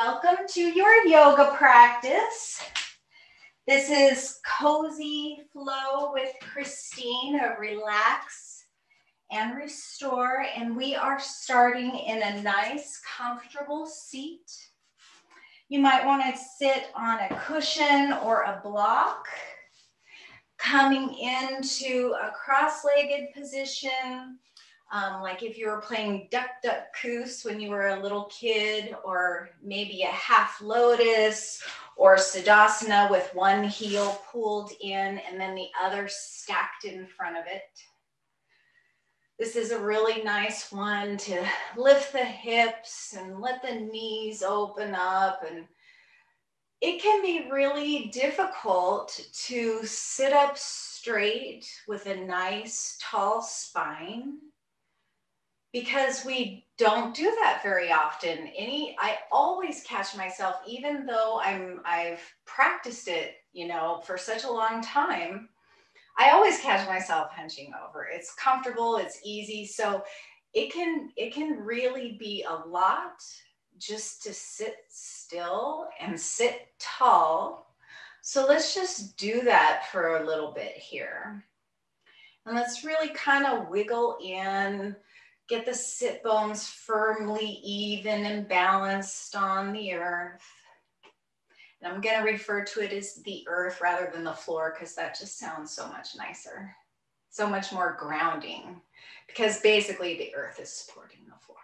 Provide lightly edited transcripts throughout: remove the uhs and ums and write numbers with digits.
Welcome to your yoga practice. This is Cozy Flow with Christine, a relax and restore, and we are starting in a nice, comfortable seat. You might want to sit on a cushion or a block, coming into a cross-legged position. Like if you were playing duck, duck, goose when you were a little kid, or maybe a half lotus or Savasana with one heel pulled in and then the other stacked in front of it. This is a really nice one to lift the hips and let the knees open up. And it can be really difficult to sit up straight with a nice tall spine, because we don't do that very often. I always catch myself, even though I've practiced it, for such a long time, I always catch myself hunching over. It's comfortable, it's easy. So it can really be a lot just to sit still and sit tall. So let's just do that for a little bit here. And let's really kind of wiggle in, get the sit bones firmly even and balanced on the earth. And I'm going to refer to it as the earth rather than the floor, because that just sounds so much nicer, so much more grounding, because basically the earth is supporting the floor.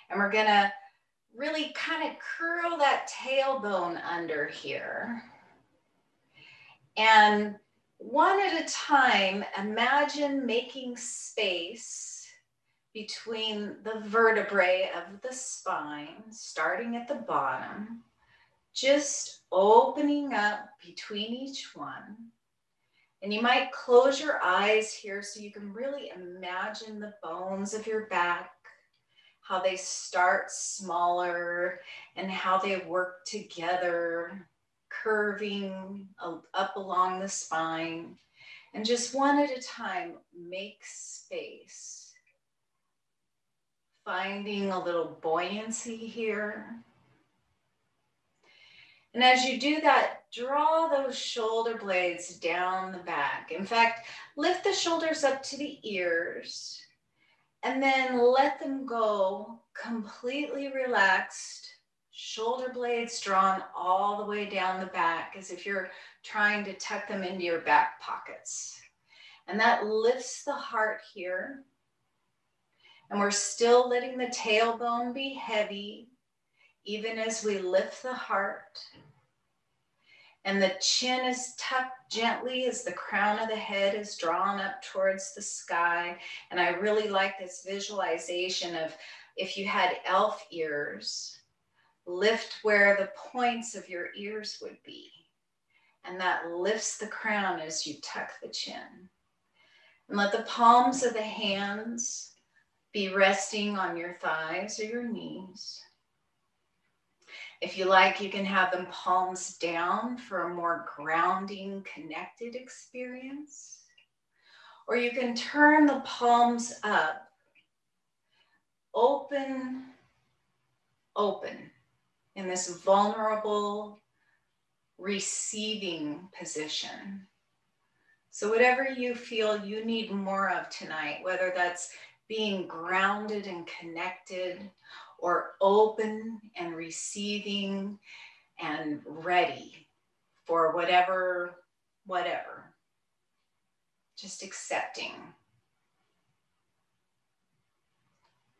And we're going to really kind of curl that tailbone under here. And one at a time, imagine making space between the vertebrae of the spine, starting at the bottom, just opening up between each one. And you might close your eyes here so you can really imagine the bones of your back, how they start smaller and how they work together, curving up along the spine. And just one at a time, make space. Finding a little buoyancy here. And as you do that, draw those shoulder blades down the back. In fact, lift the shoulders up to the ears and then let them go completely relaxed. Shoulder blades drawn all the way down the back, as if you're trying to tuck them into your back pockets. And that lifts the heart here. And we're still letting the tailbone be heavy, even as we lift the heart. And the chin is tucked gently as the crown of the head is drawn up towards the sky. And I really like this visualization of, if you had elf ears, lift where the points of your ears would be. And that lifts the crown as you tuck the chin. And let the palms of the hands be resting on your thighs or your knees. If you like, you can have them palms down for a more grounding, connected experience. Or you can turn the palms up, open, in this vulnerable, receiving position. So whatever you feel you need more of tonight, whether that's being grounded and connected, or open and receiving and ready for whatever. Just accepting.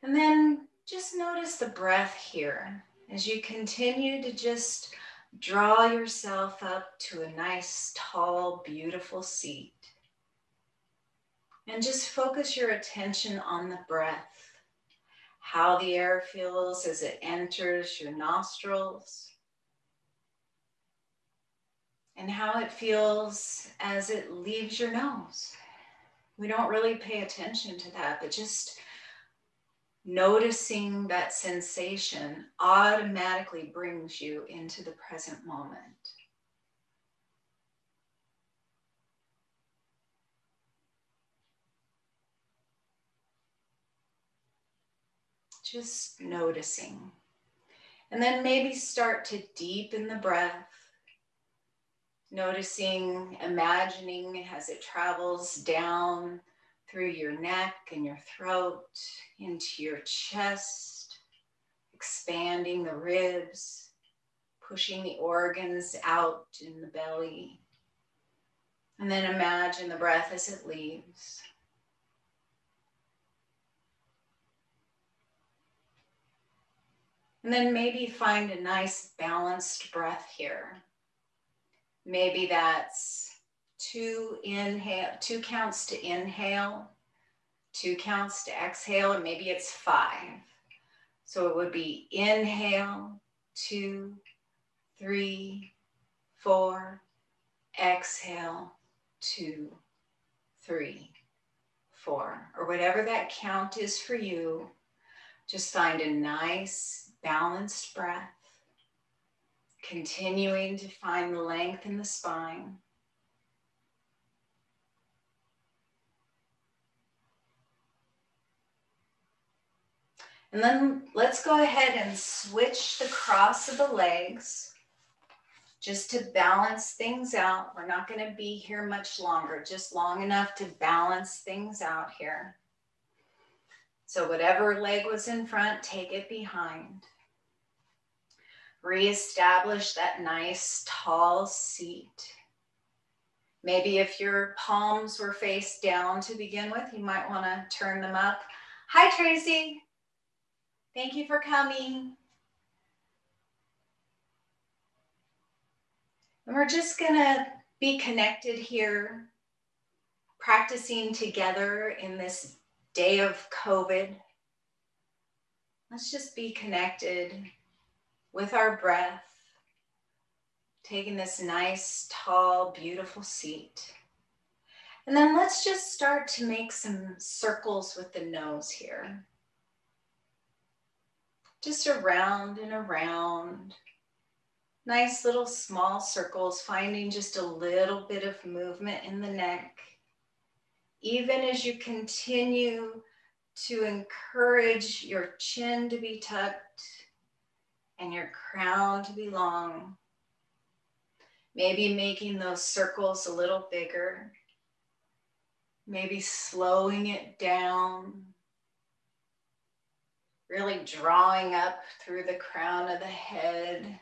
And then just notice the breath here as you continue to just draw yourself up to a nice, tall, beautiful seat. And just focus your attention on the breath, how the air feels as it enters your nostrils, and how it feels as it leaves your nose. We don't really pay attention to that, but just noticing that sensation automatically brings you into the present moment. Just noticing. And then maybe start to deepen the breath, noticing, imagining as it travels down through your neck and your throat, into your chest, expanding the ribs, pushing the organs out in the belly. And then imagine the breath as it leaves. And then maybe find a nice balanced breath here. Maybe that's 2 counts to inhale, 2 counts to exhale, and maybe it's 5. So it would be inhale, 2, 3, 4, exhale, 2, 3, 4, or whatever that count is for you. Just find a nice balanced breath, continuing to find length in the spine. And then let's go ahead and switch the cross of the legs just to balance things out. We're not going to be here much longer, just long enough to balance things out here. So whatever leg was in front, take it behind. Reestablish that nice tall seat. Maybe if your palms were face down to begin with, you might want to turn them up. Hi, Tracy. Thank you for coming. And we're just gonna be connected here, practicing together in this day of COVID. Let's just be connected with our breath, taking this nice, tall, beautiful seat. And then let's just start to make some circles with the nose here. Just around and around. Nice little small circles, finding just a little bit of movement in the neck. Even as you continue to encourage your chin to be tucked and your crown to be long. Maybe making those circles a little bigger. Maybe slowing it down. Really drawing up through the crown of the head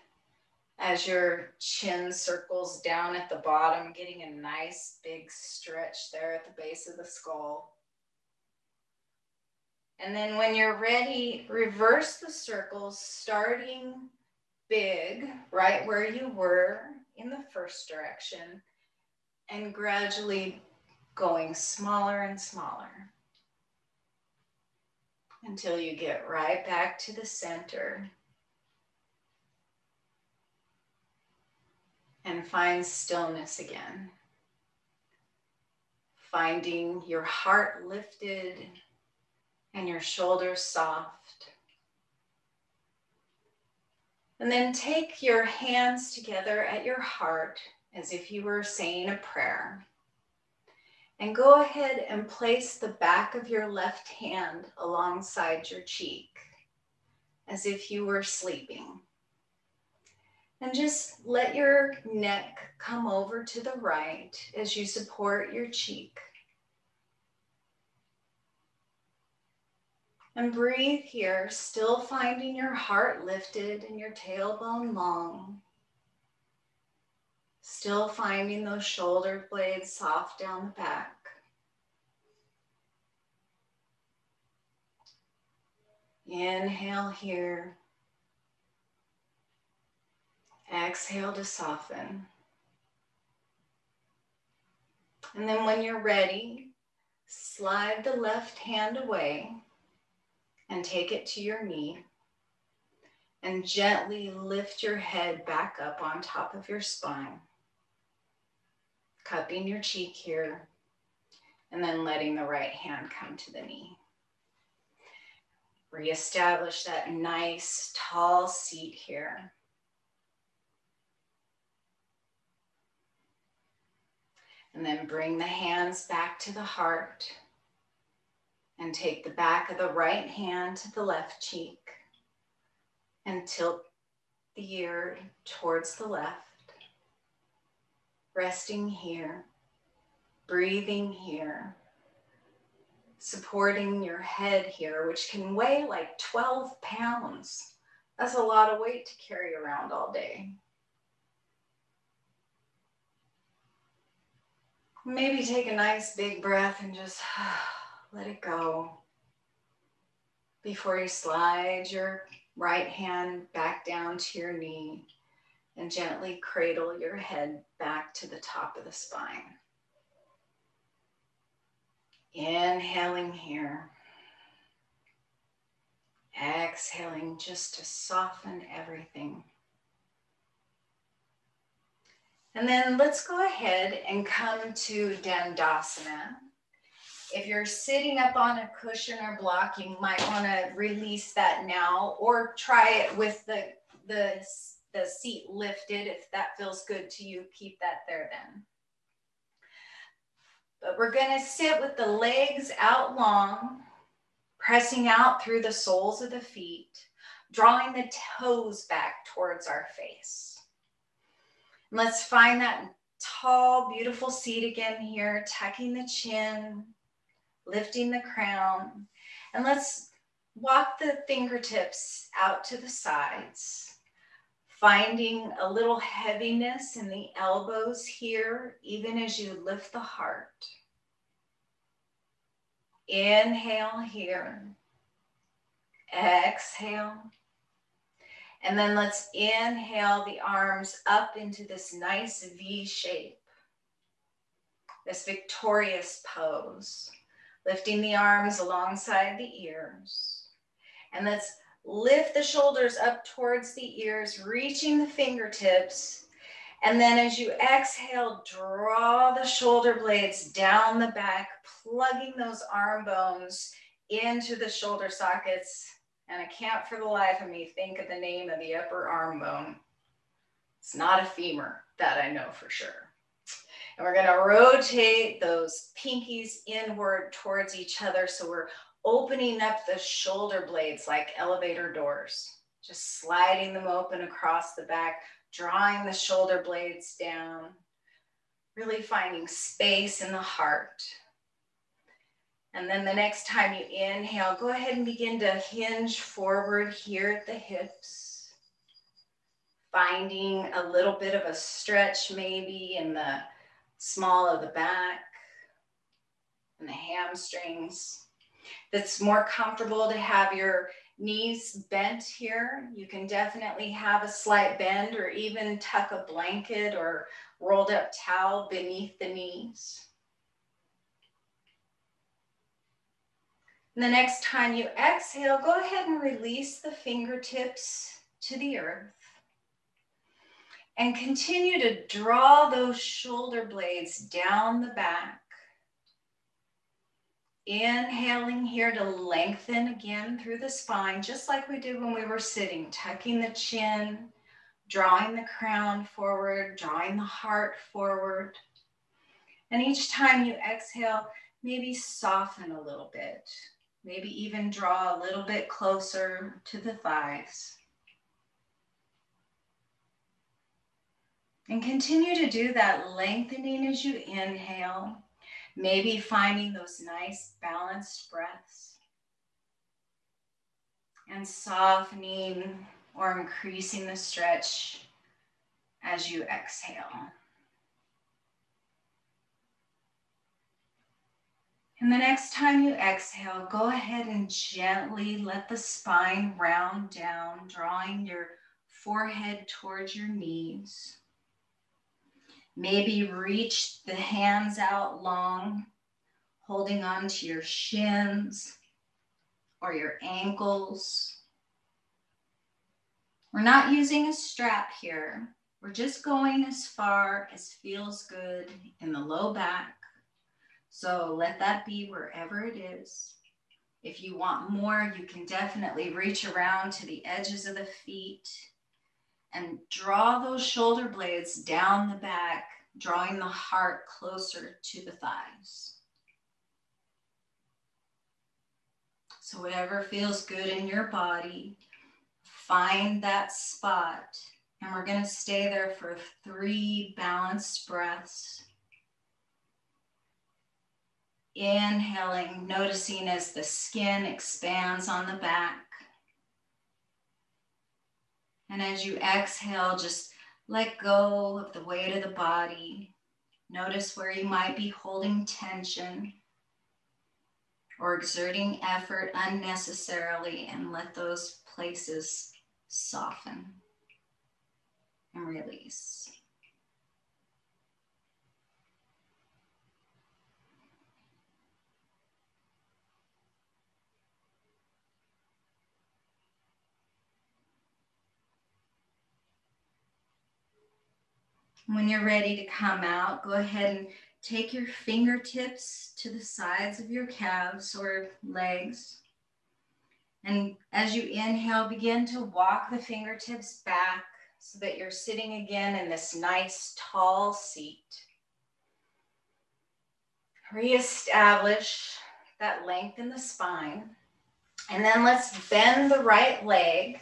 as your chin circles down at the bottom, getting a nice big stretch there at the base of the skull. And then when you're ready, reverse the circles, starting big, right where you were in the first direction, and gradually going smaller and smaller until you get right back to the center and find stillness again. Finding your heart lifted and your shoulders soft. And then take your hands together at your heart as if you were saying a prayer. And go ahead and place the back of your left hand alongside your cheek as if you were sleeping. And just let your neck come over to the right as you support your cheek. And breathe here, still finding your heart lifted and your tailbone long. Still finding those shoulder blades soft down the back. Inhale here. Exhale to soften. And then when you're ready, slide the left hand away and take it to your knee. And gently lift your head back up on top of your spine. Cupping your cheek here. And then letting the right hand come to the knee. Reestablish that nice tall seat here. And then bring the hands back to the heart and take the back of the right hand to the left cheek and tilt the ear towards the left, resting here, breathing here, supporting your head here, which can weigh like 12 pounds. That's a lot of weight to carry around all day. Maybe take a nice big breath and just let it go before you slide your right hand back down to your knee and gently cradle your head back to the top of the spine. Inhaling here. Exhaling just to soften everything. And then let's go ahead and come to Dandasana. If you're sitting up on a cushion or block, you might want to release that now, or try it with the seat lifted. If that feels good to you, keep that there then. But we're going to sit with the legs out long, pressing out through the soles of the feet, drawing the toes back towards our face. And let's find that tall, beautiful seat again here, tucking the chin, lifting the crown. And let's walk the fingertips out to the sides, finding a little heaviness in the elbows here, even as you lift the heart. Inhale here. Exhale. And then let's inhale the arms up into this nice V shape, this victorious pose, lifting the arms alongside the ears. And let's lift the shoulders up towards the ears, reaching the fingertips. And then as you exhale, draw the shoulder blades down the back, plugging those arm bones into the shoulder sockets. And I can't for the life of me think of the name of the upper arm bone. It's not a femur, that I know for sure. And we're gonna rotate those pinkies inward towards each other. So we're opening up the shoulder blades like elevator doors, just sliding them open across the back, drawing the shoulder blades down, really finding space in the heart. And then the next time you inhale, go ahead and begin to hinge forward here at the hips, finding a little bit of a stretch maybe in the small of the back and the hamstrings. If it's more comfortable to have your knees bent here, you can definitely have a slight bend or even tuck a blanket or rolled up towel beneath the knees. And the next time you exhale, go ahead and release the fingertips to the earth. And continue to draw those shoulder blades down the back. Inhaling here to lengthen again through the spine, just like we did when we were sitting, tucking the chin, drawing the crown forward, drawing the heart forward. And each time you exhale, maybe soften a little bit. Maybe even draw a little bit closer to the thighs. And continue to do that, lengthening as you inhale, maybe finding those nice balanced breaths. And softening or increasing the stretch as you exhale. And the next time you exhale, go ahead and gently let the spine round down, drawing your forehead towards your knees. Maybe reach the hands out long, holding on to your shins or your ankles. We're not using a strap here. We're just going as far as feels good in the low back. So let that be wherever it is. If you want more, you can definitely reach around to the edges of the feet and draw those shoulder blades down the back, drawing the heart closer to the thighs. So whatever feels good in your body, Find that spot. And we're going to stay there for 3 balanced breaths. Inhaling, noticing as the skin expands on the back. And as you exhale, just let go of the weight of the body. Notice where you might be holding tension or exerting effort unnecessarily, and let those places soften and release. When you're ready to come out, go ahead and take your fingertips to the sides of your calves or legs. And as you inhale, begin to walk the fingertips back so that you're sitting again in this nice tall seat. Reestablish that length in the spine. And then let's bend the right leg,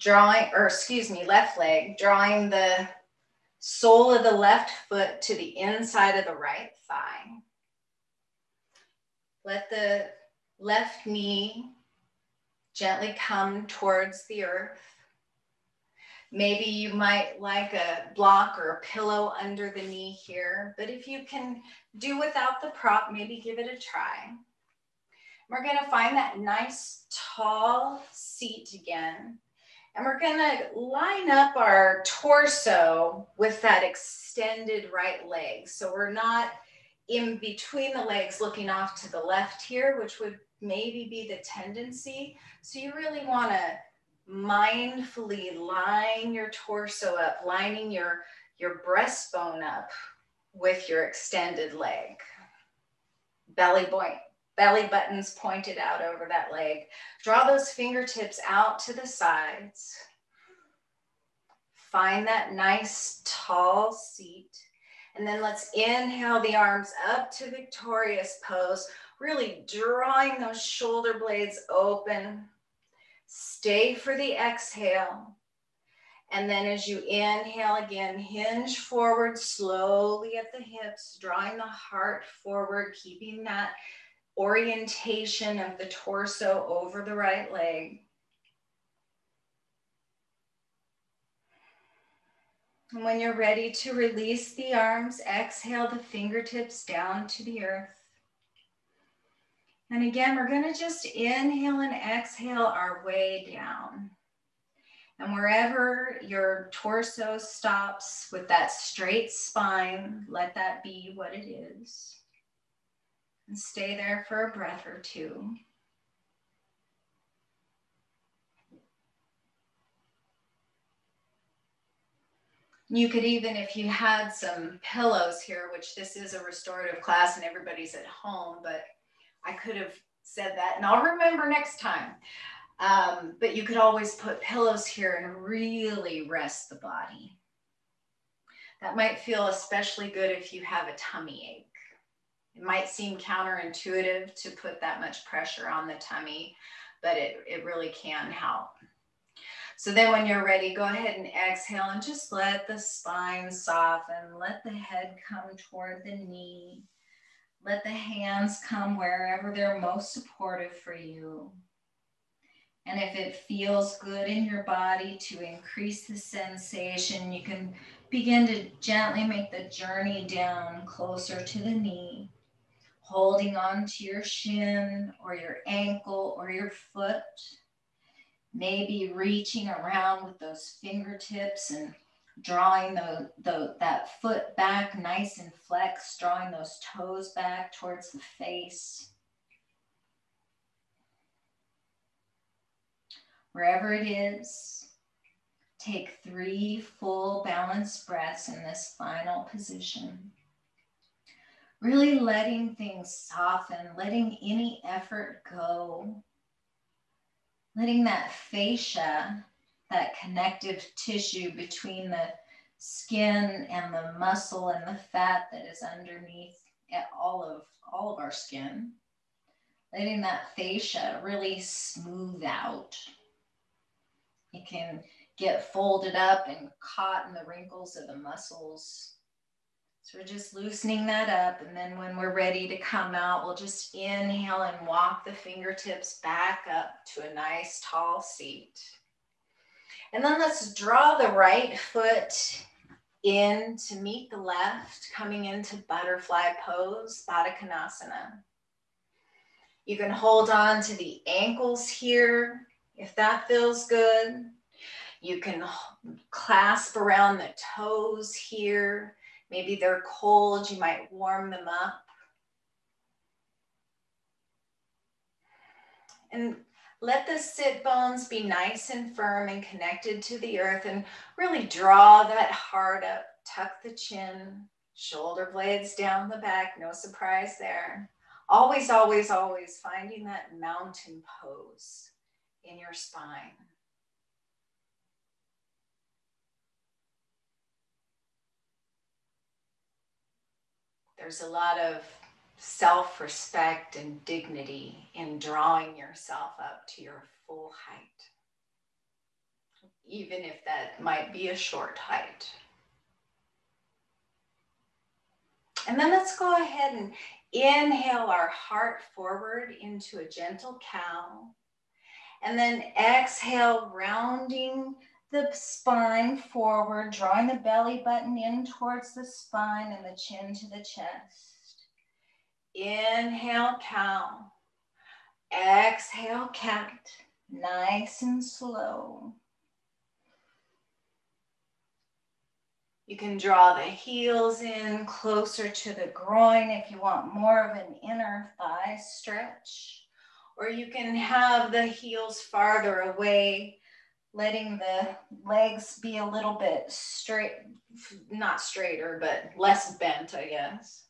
left leg, drawing the sole of the left foot to the inside of the right thigh. Let the left knee gently come towards the earth. Maybe you might like a block or a pillow under the knee here, but if you can do without the prop, maybe give it a try. We're going to find that nice tall seat again. And we're going to line up our torso with that extended right leg. So we're not in between the legs looking off to the left here, which would maybe be the tendency. So you really want to mindfully line your torso up, lining your breastbone up with your extended leg. Belly buttons pointed out over that leg. Draw those fingertips out to the sides. Find that nice tall seat. And then let's inhale the arms up to victorious pose, really drawing those shoulder blades open. Stay for the exhale. And then as you inhale again, hinge forward slowly at the hips, drawing the heart forward, keeping that orientation of the torso over the right leg. And when you're ready to release the arms, exhale the fingertips down to the earth. And again, we're going to just inhale and exhale our way down. And wherever your torso stops with that straight spine, let that be what it is. And stay there for a breath or two. You could even, if you had some pillows here, which this is a restorative class and everybody's at home, but I could have said that and I'll remember next time. But you could always put pillows here and really rest the body. That might feel especially good if you have a tummy ache. It might seem counterintuitive to put that much pressure on the tummy, but it really can help. So then when you're ready, go ahead and exhale and just let the spine soften. Let the head come toward the knee. Let the hands come wherever they're most supportive for you. And if it feels good in your body to increase the sensation, you can begin to gently make the journey down closer to the knee, holding on to your shin or your ankle or your foot. Maybe reaching around with those fingertips and drawing that foot back nice and flexed, drawing those toes back towards the face. Wherever it is, take 3 full balanced breaths in this final position. Really letting things soften, letting any effort go. Letting that fascia, that connective tissue between the skin and the muscle and the fat that is underneath all of our skin, letting that fascia really smooth out. It can get folded up and caught in the wrinkles of the muscles. So we're just loosening that up, and then when we're ready to come out, we'll just inhale and walk the fingertips back up to a nice tall seat. And then let's draw the right foot in to meet the left, coming into butterfly pose, Baddha Konasana. You can hold on to the ankles here if that feels good. You can clasp around the toes here. Maybe they're cold, you might warm them up. And let the sit bones be nice and firm and connected to the earth, and really draw that heart up, tuck the chin, shoulder blades down the back, no surprise there. Always, always, always finding that mountain pose in your spine. There's a lot of self-respect and dignity in drawing yourself up to your full height, even if that might be a short height. And then let's go ahead and inhale our heart forward into a gentle cow. And then exhale, rounding the spine forward, drawing the belly button in towards the spine and the chin to the chest. Inhale, cow. Exhale, cat. Nice and slow. You can draw the heels in closer to the groin if you want more of an inner thigh stretch. Or you can have the heels farther away, letting the legs be a little bit straight, not straighter, but less bent, I guess,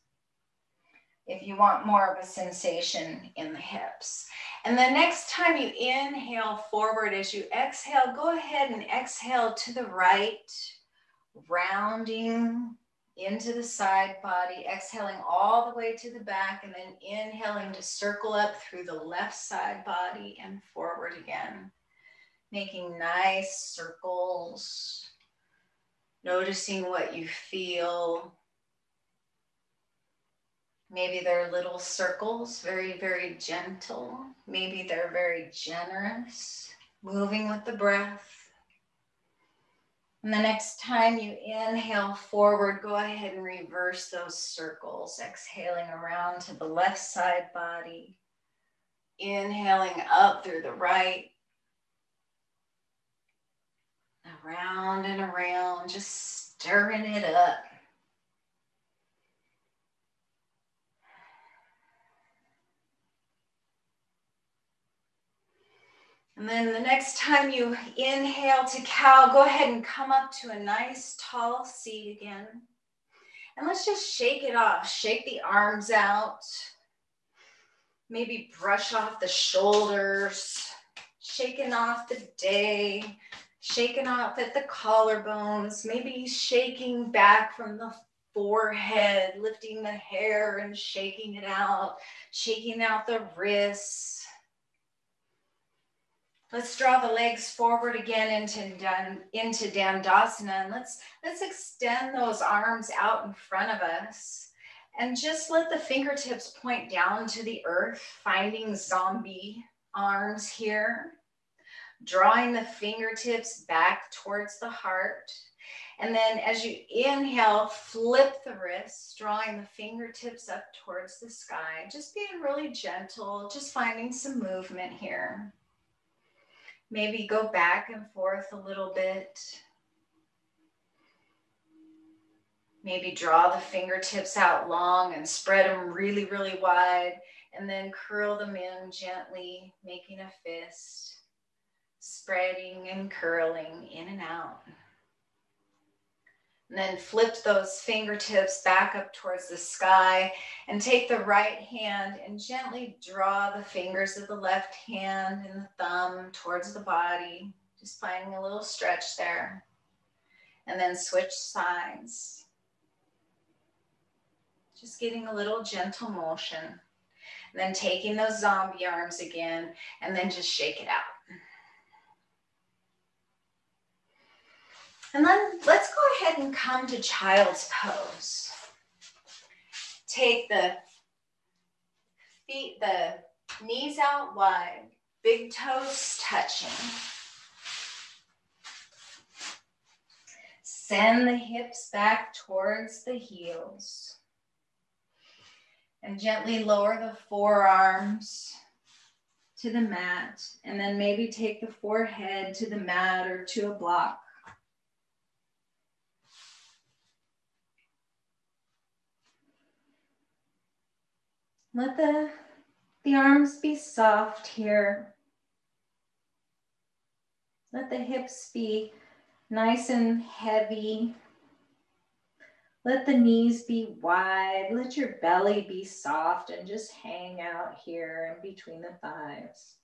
if you want more of a sensation in the hips. And the next time you inhale forward, as you exhale, go ahead and exhale to the right, rounding into the side body, exhaling all the way to the back, and then inhaling to circle up through the left side body and forward again. Making nice circles, noticing what you feel. Maybe they're little circles, very, very gentle. Maybe they're very generous, moving with the breath. And the next time you inhale forward, go ahead and reverse those circles, exhaling around to the left side body, inhaling up through the right, around and around, just stirring it up. And then the next time you inhale to cow, go ahead and come up to a nice tall seat again. And let's just shake it off. Shake the arms out. Maybe brush off the shoulders. Shaking off the day. Shaking off at the collarbones. Maybe shaking back from the forehead. Lifting the hair and shaking it out. Shaking out the wrists. Let's draw the legs forward again into Dandasana, and let's extend those arms out in front of us, and just let the fingertips point down to the earth, finding zombie arms here, drawing the fingertips back towards the heart. And then as you inhale, flip the wrists, drawing the fingertips up towards the sky, just being really gentle, just finding some movement here. Maybe go back and forth a little bit. Maybe draw the fingertips out long and spread them really, really wide, and then curl them in gently, making a fist, spreading and curling in and out. And then flip those fingertips back up towards the sky and take the right hand and gently draw the fingers of the left hand and the thumb towards the body, just finding a little stretch there. And then switch sides. Just getting a little gentle motion. And then taking those zombie arms again and then just shake it out. And then let's go ahead and come to child's pose. Take the feet, the knees out wide, big toes touching. Send the hips back towards the heels. And gently lower the forearms to the mat. And then maybe take the forehead to the mat or to a block. Let the arms be soft here. Let the hips be nice and heavy. Let the knees be wide. Let your belly be soft and just hang out here in between the thighs.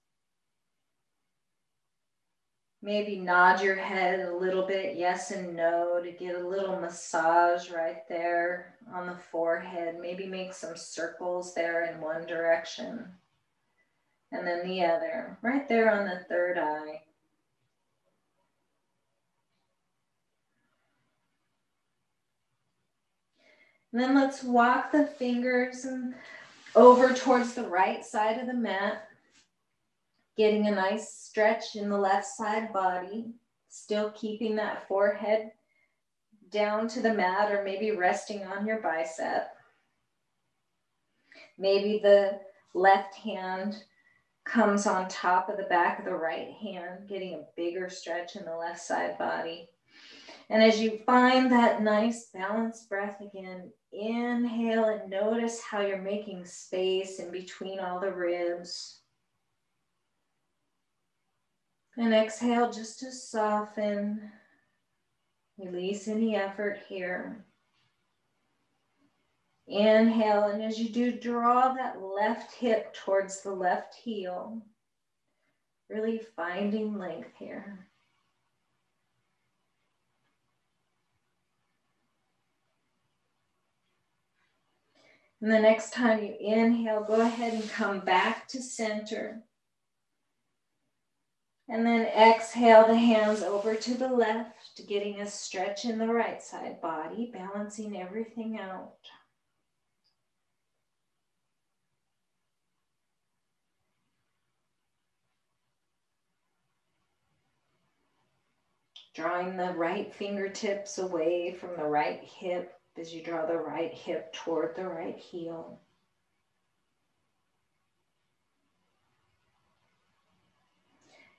Maybe nod your head a little bit, yes and no, to get a little massage right there on the forehead. Maybe make some circles there in one direction and then the other, right there on the third eye. And then let's walk the fingers over towards the right side of the mat, getting a nice stretch in the left side body, still keeping that forehead down to the mat or maybe resting on your bicep. Maybe the left hand comes on top of the back of the right hand, getting a bigger stretch in the left side body. And as you find that nice balanced breath again, inhale and notice how you're making space in between all the ribs. And exhale just to soften, release any effort here. Inhale, and as you do, draw that left hip towards the left heel, really finding length here. And the next time you inhale, go ahead and come back to center. And then exhale the hands over to the left, getting a stretch in the right side body, balancing everything out. Drawing the right fingertips away from the right hip as you draw the right hip toward the right heel.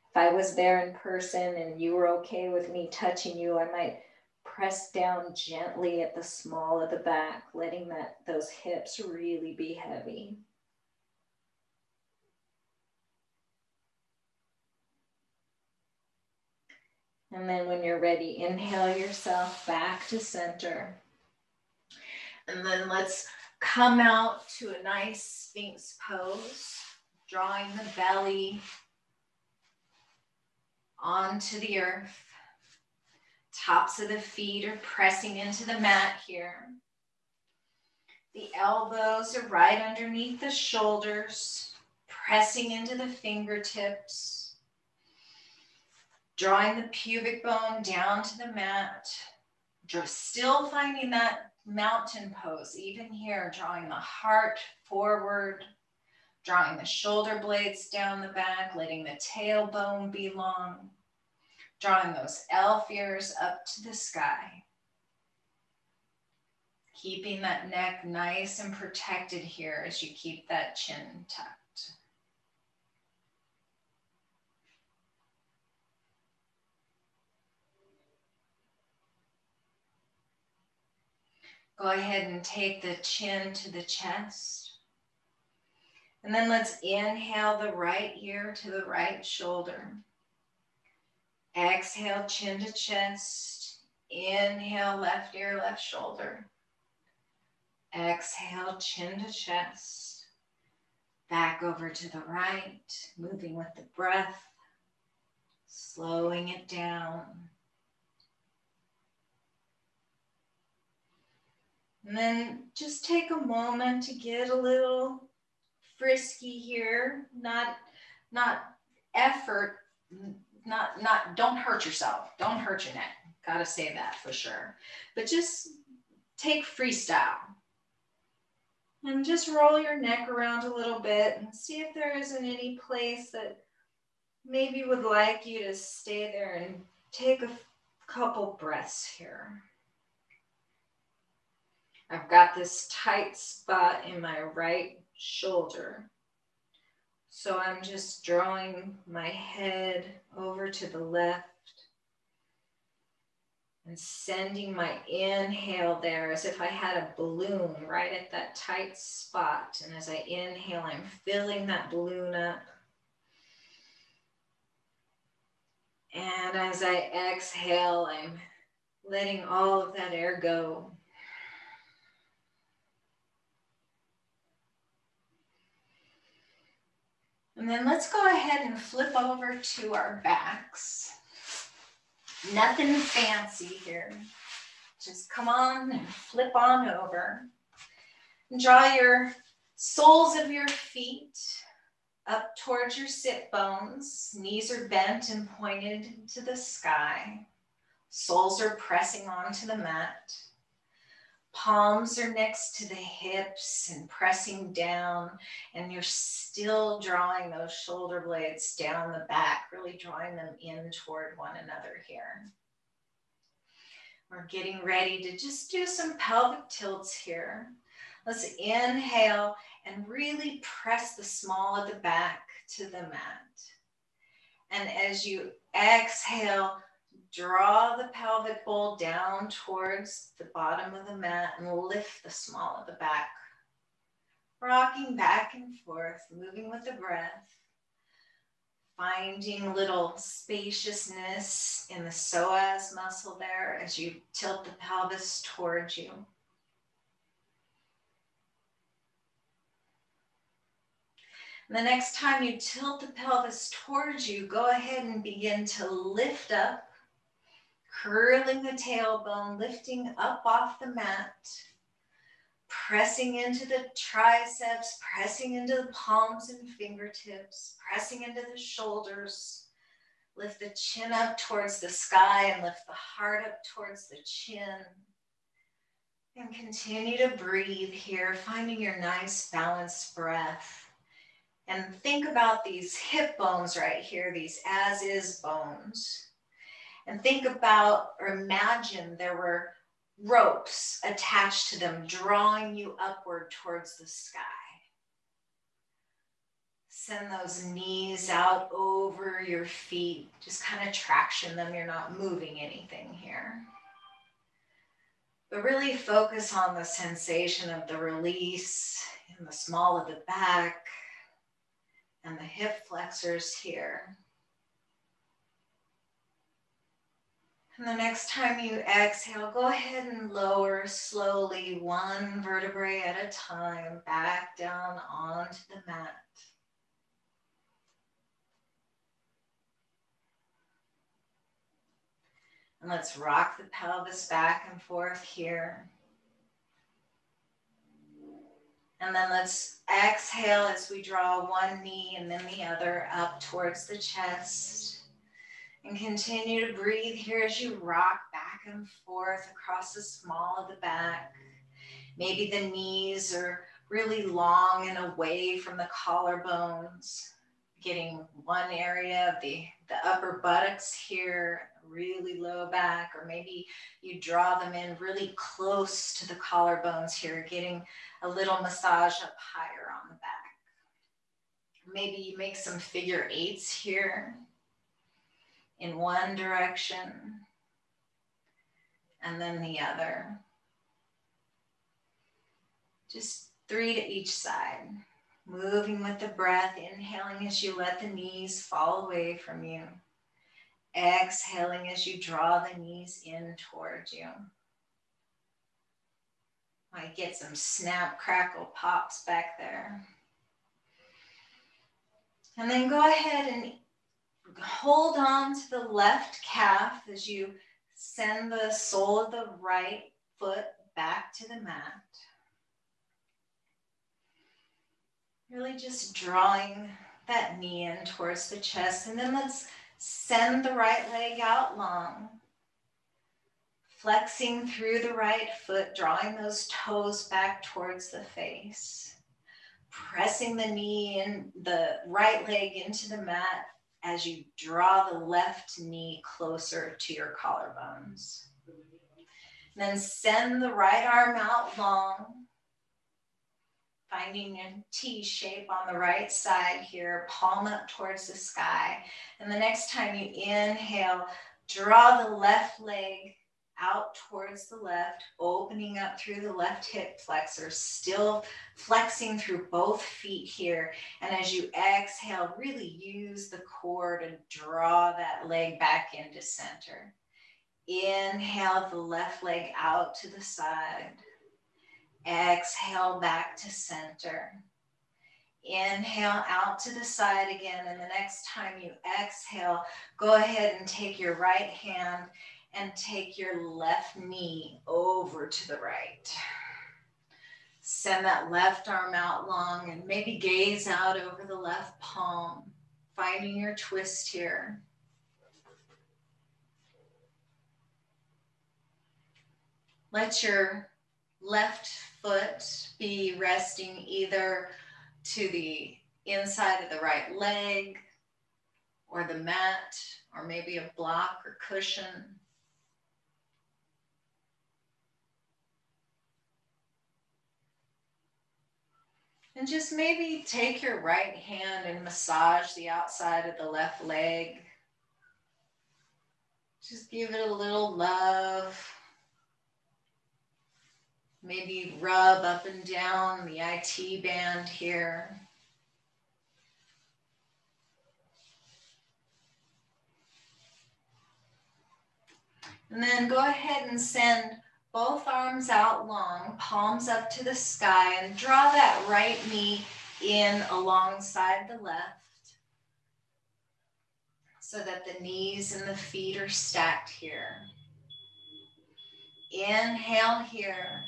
If I was there in person and you were okay with me touching you, I might press down gently at the small of the back, letting those hips really be heavy. And then when you're ready, inhale yourself back to center. And then let's come out to a nice Sphinx pose, drawing the belly onto the earth. Tops of the feet are pressing into the mat here. The elbows are right underneath the shoulders, pressing into the fingertips. Drawing the pubic bone down to the mat. Still finding that mountain pose, even here, drawing the heart forward, drawing the shoulder blades down the back, letting the tailbone be long, drawing those elf ears up to the sky. Keeping that neck nice and protected here as you keep that chin tucked. Go ahead and take the chin to the chest. And then let's inhale the right ear to the right shoulder. Exhale, chin to chest. Inhale, left ear, left shoulder. Exhale, chin to chest. Back over to the right, moving with the breath, slowing it down. And then just take a moment to get a little frisky here, not effort, don't hurt yourself, don't hurt your neck. Gotta say that for sure. But just take freestyle. And just roll your neck around a little bit and see if there isn't any place that maybe would like you to stay there and take a couple breaths here. I've got this tight spot in my right shoulder. So I'm just drawing my head over to the left and sending my inhale there as if I had a balloon right at that tight spot. And as I inhale, I'm filling that balloon up. And as I exhale, I'm letting all of that air go. And then let's go ahead and flip over to our backs. Nothing fancy here. Just come on and flip on over. And draw your soles of your feet up towards your sit bones. Knees are bent and pointed to the sky. Soles are pressing onto the mat. Palms are next to the hips and pressing down, and you're still drawing those shoulder blades down the back, really drawing them in toward one another here. We're getting ready to just do some pelvic tilts here. Let's inhale and really press the small of the back to the mat. And as you exhale, draw the pelvic bowl down towards the bottom of the mat and lift the small of the back. Rocking back and forth, moving with the breath. Finding a little spaciousness in the psoas muscle there as you tilt the pelvis towards you. And the next time you tilt the pelvis towards you, go ahead and begin to lift up. Curling the tailbone, lifting up off the mat, pressing into the triceps, pressing into the palms and fingertips, pressing into the shoulders. Lift the chin up towards the sky and lift the heart up towards the chin. And continue to breathe here, finding your nice balanced breath. And think about these hip bones right here, these as-is bones. And think about or imagine there were ropes attached to them, drawing you upward towards the sky. Send those knees out over your feet. Just kind of traction them. You're not moving anything here. But really focus on the sensation of the release in the small of the back and the hip flexors here. And the next time you exhale, go ahead and lower slowly, one vertebrae at a time, back down onto the mat. And let's rock the pelvis back and forth here. And then let's exhale as we draw one knee and then the other up towards the chest. And continue to breathe here as you rock back and forth across the small of the back. Maybe the knees are really long and away from the collarbones. Getting one area of the upper buttocks here, really low back, or maybe you draw them in really close to the collarbones here, getting a little massage up higher on the back. Maybe you make some figure eights here in one direction and then the other. Just 3 to each side. Moving with the breath, inhaling as you let the knees fall away from you. Exhaling as you draw the knees in towards you. Might get some snap, crackle, pops back there. And then go ahead and hold on to the left calf as you send the sole of the right foot back to the mat. Really just drawing that knee in towards the chest. And then let's send the right leg out long. Flexing through the right foot, drawing those toes back towards the face. Pressing the knee and the right leg into the mat as you draw the left knee closer to your collarbones. Then send the right arm out long, finding a T shape on the right side here, palm up towards the sky. And the next time you inhale, draw the left leg out towards the left, opening up through the left hip flexor, still flexing through both feet here. And as you exhale, really use the core to draw that leg back into center. Inhale the left leg out to the side. Exhale back to center. Inhale out to the side again. And the next time you exhale, go ahead and take your right hand and take your left knee over to the right. Send that left arm out long and maybe gaze out over the left palm, finding your twist here. Let your left foot be resting either to the inside of the right leg or the mat or maybe a block or cushion. And just maybe take your right hand and massage the outside of the left leg. Just give it a little love. Maybe rub up and down the IT band here. And then go ahead and send both arms out long, palms up to the sky, and draw that right knee in alongside the left so that the knees and the feet are stacked here. Inhale here.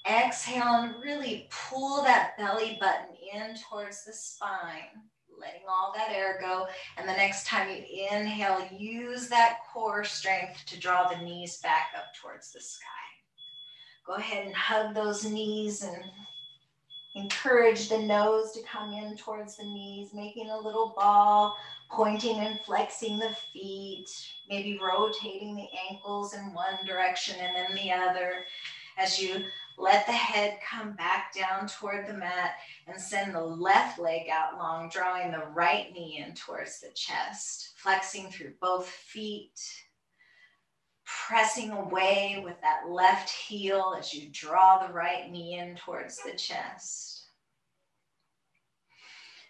Exhale and really pull that belly button in towards the spine, letting all that air go. And the next time you inhale, use that core strength to draw the knees back up towards the sky. Go ahead and hug those knees and encourage the nose to come in towards the knees, making a little ball, pointing and flexing the feet, maybe rotating the ankles in one direction and then the other. As you let the head come back down toward the mat and send the left leg out long, drawing the right knee in towards the chest, flexing through both feet, pressing away with that left heel as you draw the right knee in towards the chest.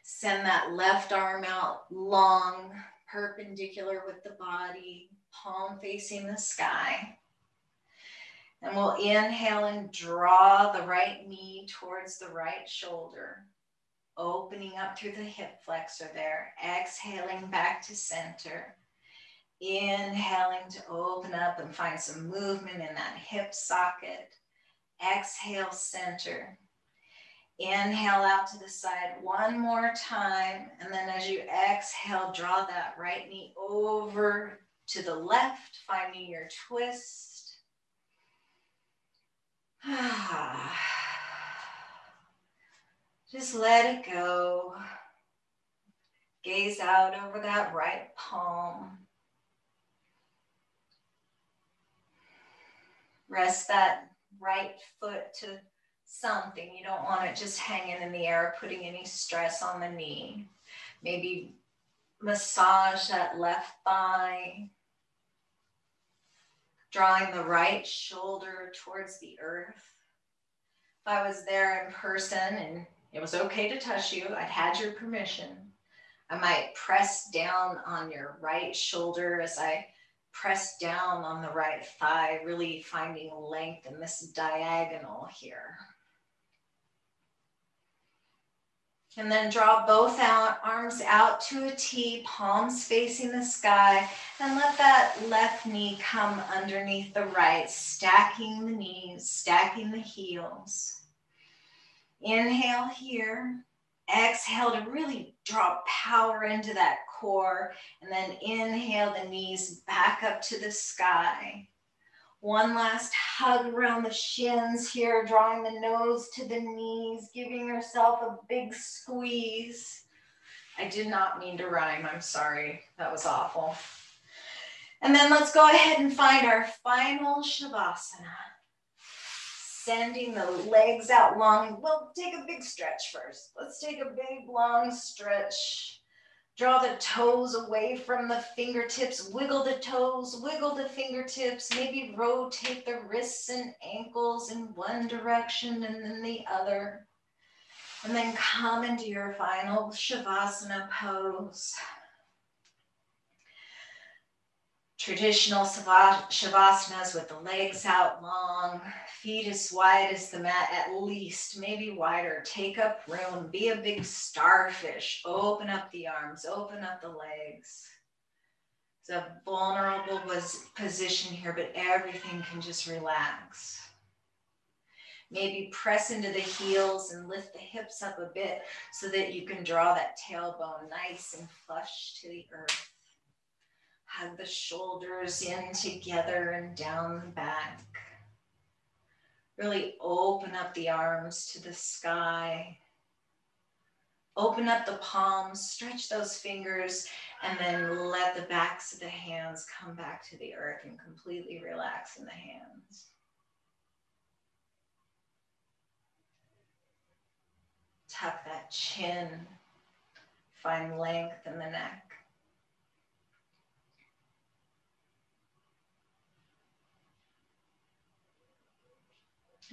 Send that left arm out long, perpendicular with the body, palm facing the sky. And we'll inhale and draw the right knee towards the right shoulder, opening up through the hip flexor there, exhaling back to center. Inhaling to open up and find some movement in that hip socket. Exhale, center. Inhale out to the side one more time. And then as you exhale, draw that right knee over to the left, finding your twist. Just let it go. Gaze out over that right palm. Rest that right foot to something. You don't want it just hanging in the air, putting any stress on the knee. Maybe massage that left thigh. Drawing the right shoulder towards the earth. If I was there in person and it was okay to touch you, I'd had your permission, I might press down on your right shoulder as I press down on the right thigh, really finding length in this diagonal here. And then draw both arms out to a T, palms facing the sky, and let that left knee come underneath the right, stacking the knees, stacking the heels. Inhale here. Exhale to really draw power into that core, and then inhale the knees back up to the sky. One last hug around the shins here, drawing the nose to the knees, giving yourself a big squeeze. I did not mean to rhyme, I'm sorry, that was awful. And then let's go ahead and find our final Savasana. Sending the legs out long. We'll take a big stretch first. Let's take a big long stretch. Draw the toes away from the fingertips. Wiggle the toes, wiggle the fingertips. Maybe rotate the wrists and ankles in one direction and then the other. And then come into your final Savasana pose. Traditional Savasanas with the legs out long, feet as wide as the mat, at least, maybe wider. Take up room, be a big starfish. Open up the arms, open up the legs. It's a vulnerable position here, but everything can just relax. Maybe press into the heels and lift the hips up a bit so that you can draw that tailbone nice and flush to the earth. Hug the shoulders in together and down the back. Really open up the arms to the sky. Open up the palms, stretch those fingers, and then let the backs of the hands come back to the earth and completely relax in the hands. Tuck that chin, find length in the neck.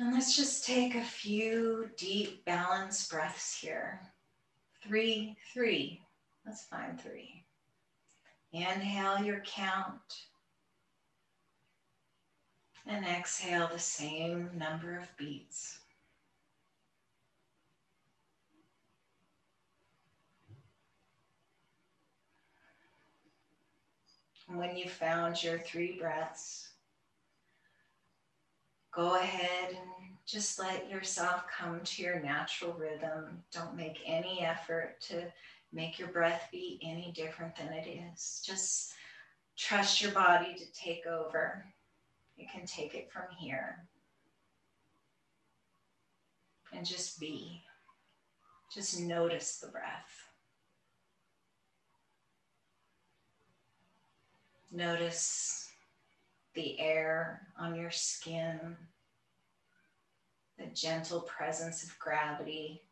And let's just take a few deep balanced breaths here. 3, 3. Let's find 3. Inhale your count. And exhale the same number of beats. And when you found your 3 breaths, go ahead and just let yourself come to your natural rhythm. Don't make any effort to make your breath be any different than it is. Just trust your body to take over. You can take it from here. And just be. Just notice the breath. Notice the air on your skin, the gentle presence of gravity.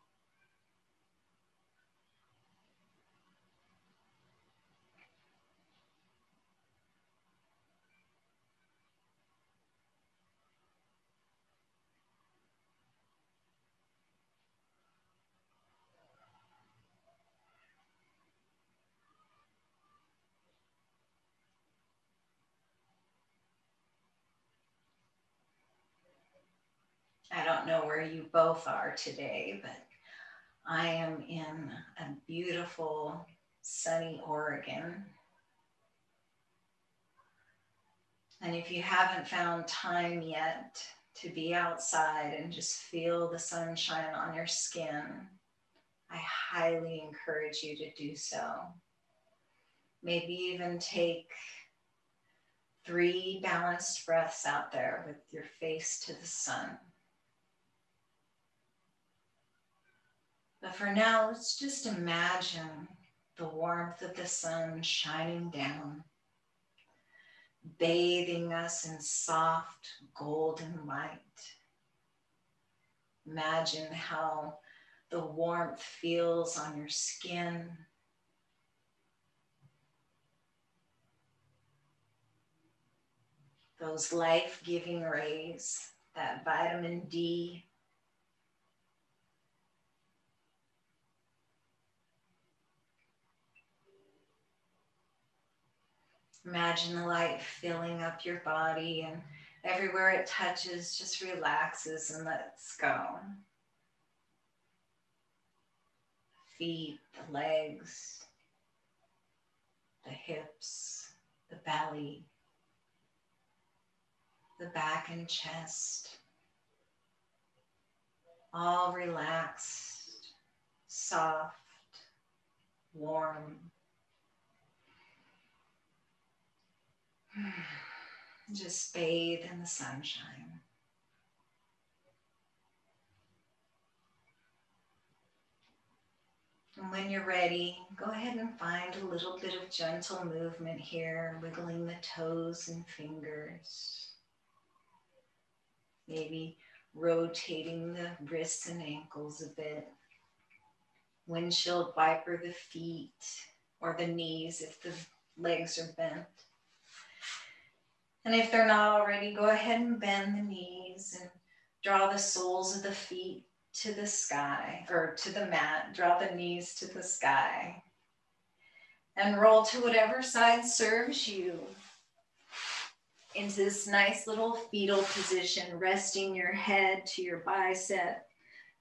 I don't know where you both are today, but I am in a beautiful, sunny Oregon. And if you haven't found time yet to be outside and just feel the sunshine on your skin, I highly encourage you to do so. Maybe even take 3 balanced breaths out there with your face to the sun. But for now, let's just imagine the warmth of the sun shining down, bathing us in soft golden light. Imagine how the warmth feels on your skin. Those life-giving rays, that vitamin D. Imagine the light filling up your body, and everywhere it touches just relaxes and lets go. Feet, the legs, the hips, the belly, the back and chest, all relaxed, soft, warm. Just bathe in the sunshine. And when you're ready, go ahead and find a little bit of gentle movement here, wiggling the toes and fingers. Maybe rotating the wrists and ankles a bit. Windshield wiper the feet or the knees if the legs are bent. And if they're not already, go ahead and bend the knees and draw the soles of the feet to the sky, or to the mat. Draw the knees to the sky. And roll to whatever side serves you. Into this nice little fetal position, resting your head to your bicep,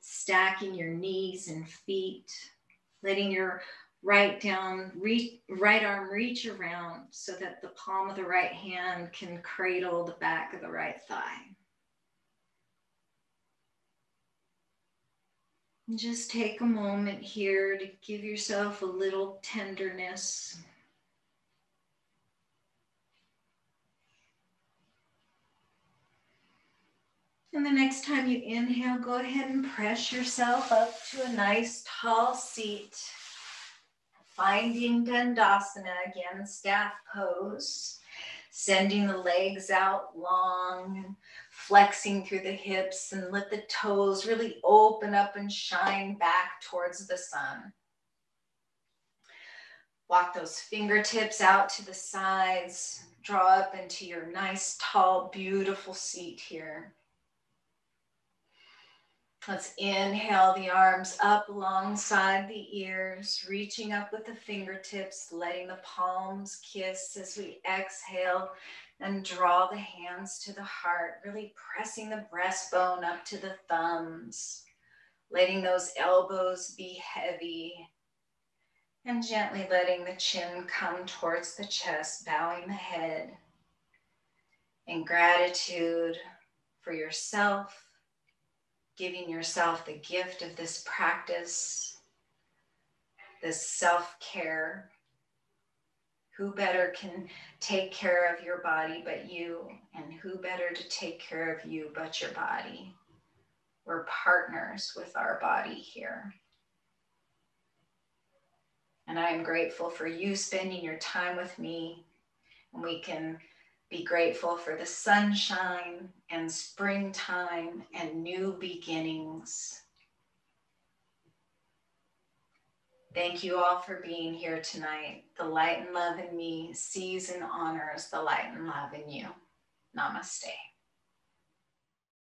stacking your knees and feet, letting your right arm reach around so that the palm of the right hand can cradle the back of the right thigh. And just take a moment here to give yourself a little tenderness. And the next time you inhale, go ahead and press yourself up to a nice tall seat. Finding Dandasana, again, staff pose. Sending the legs out long and flexing through the hips, and let the toes really open up and shine back towards the sun. Walk those fingertips out to the sides. Draw up into your nice, tall, beautiful seat here. Let's inhale the arms up alongside the ears, reaching up with the fingertips, letting the palms kiss as we exhale and draw the hands to the heart, really pressing the breastbone up to the thumbs, letting those elbows be heavy, and gently letting the chin come towards the chest, bowing the head in gratitude for yourself, giving yourself the gift of this practice, this self-care. Who better can take care of your body but you? And who better to take care of you but your body? We're partners with our body here. And I am grateful for you spending your time with me. And we can be grateful for the sunshine and springtime and new beginnings. Thank you all for being here tonight. The light and love in me sees and honors the light and love in you. Namaste.